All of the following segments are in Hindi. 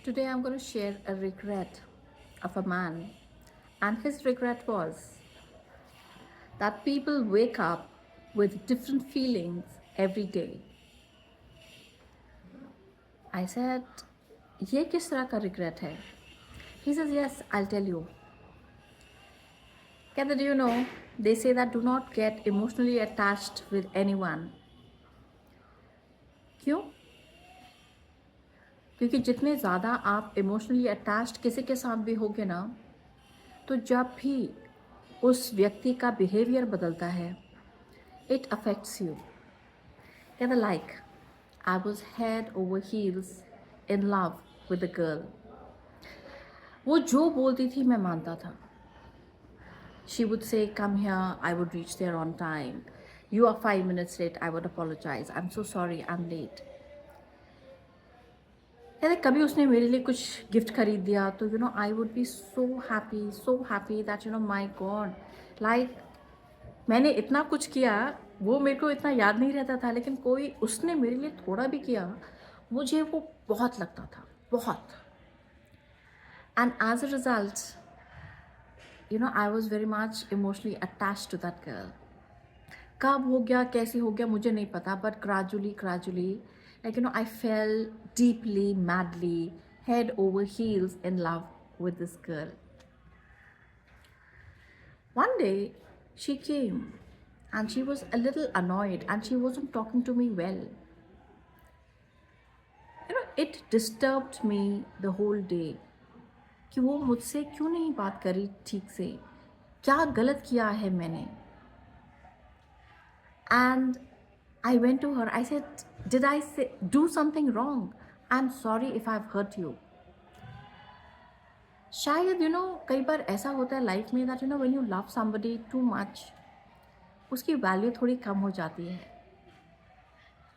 Today I'm going to share a regret of a man, and his regret was that people wake up with different feelings every day. I said, ये किस तरह का regret है? He says, yes, I'll tell you. Kehta, do you know, they say that do not get emotionally attached with anyone. क्यों? क्योंकि जितने ज़्यादा आप इमोशनली अटैच्ड किसी के साथ भी होगे ना, तो जब भी उस व्यक्ति का बिहेवियर बदलता है, इट अफेक्ट्स यू. कहता like I was head over heels in love with the girl. वो जो बोलती थी मैं मानता था. She would say come here, I would reach there on time. You are 5 minutes late, I would apologise, I am so sorry, I am late. कहते कभी उसने मेरे लिए कुछ गिफ्ट खरीद दिया तो I would be so happy that my God, like मैंने इतना कुछ किया, वो मेरे को इतना याद नहीं रहता था, लेकिन कोई उसने मेरे लिए थोड़ा भी किया, मुझे वो बहुत लगता था, बहुत. And as a result I was very much emotionally attach to that girl. कब हो गया, कैसे हो गया, मुझे नहीं पता, but gradually, like I fell deeply, madly, head over heels in love with this girl. One day she came and she was a little annoyed and she wasn't talking to me well. It disturbed me the whole day कि वो मुझसे क्यों नहीं बात करी ठीक से, क्या गलत किया है मैंने. And I went to her. I said, did I do something wrong? I'm sorry if I've hurt you. शायद कई बार ऐसा होता है लाइफ में that when you love somebody too much, उसकी वैल्यू थोड़ी कम हो जाती है.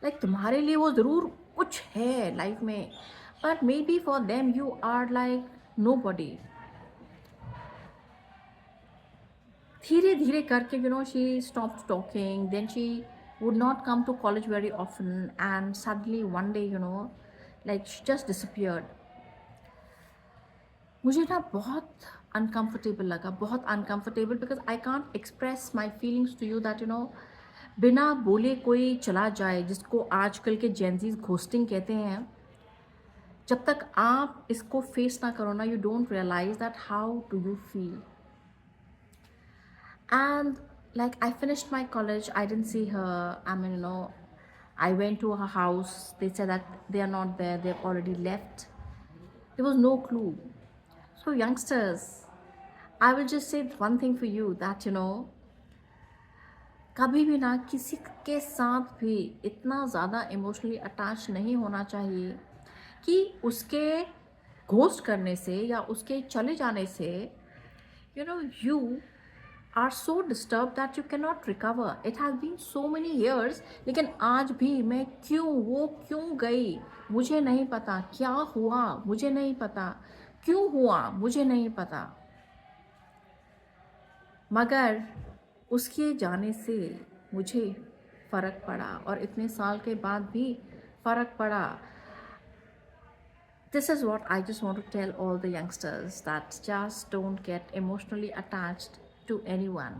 लाइक तुम्हारे लिए वो ज़रूर कुछ है लाइफ में, but maybe for them you are like nobody. धीरे धीरे करके she stopped talking. Then she would not come to college very often, and suddenly one day like she just disappeared. मुझे ना बहुत अनकम्फर्टेबल लगा, बहुत uncomfortable, because I can't express my feelings to you that बिना बोले कोई चला जाए, जिसको आजकल के जेंजीज घोस्टिंग कहते हैं. जब तक आप इसको फेस ना करो ना, you don't realise that how do you feel. And like I finished my college, I didn't see her. I mean, I went to her house. They said that they are not there. They've already left. There was no clue. So youngsters, I will just say one thing for you that कभी भी ना किसी के साथ भी इतना ज़्यादा इमोशनली अटैच नहीं होना चाहिए कि उसके घोस्ट करने से या उसके चले जाने से you are so disturbed that you cannot recover. It has been so many years, लेकिन आज भी मैं वो क्यों गई मुझे नहीं पता, क्या हुआ मुझे नहीं पता, क्यों हुआ मुझे नहीं पता, मगर उसके जाने से मुझे फ़र्क पड़ा और इतने साल के बाद भी फ़र्क पड़ा. This is what I just want to tell all the youngsters, that just don't get emotionally attached to anyone.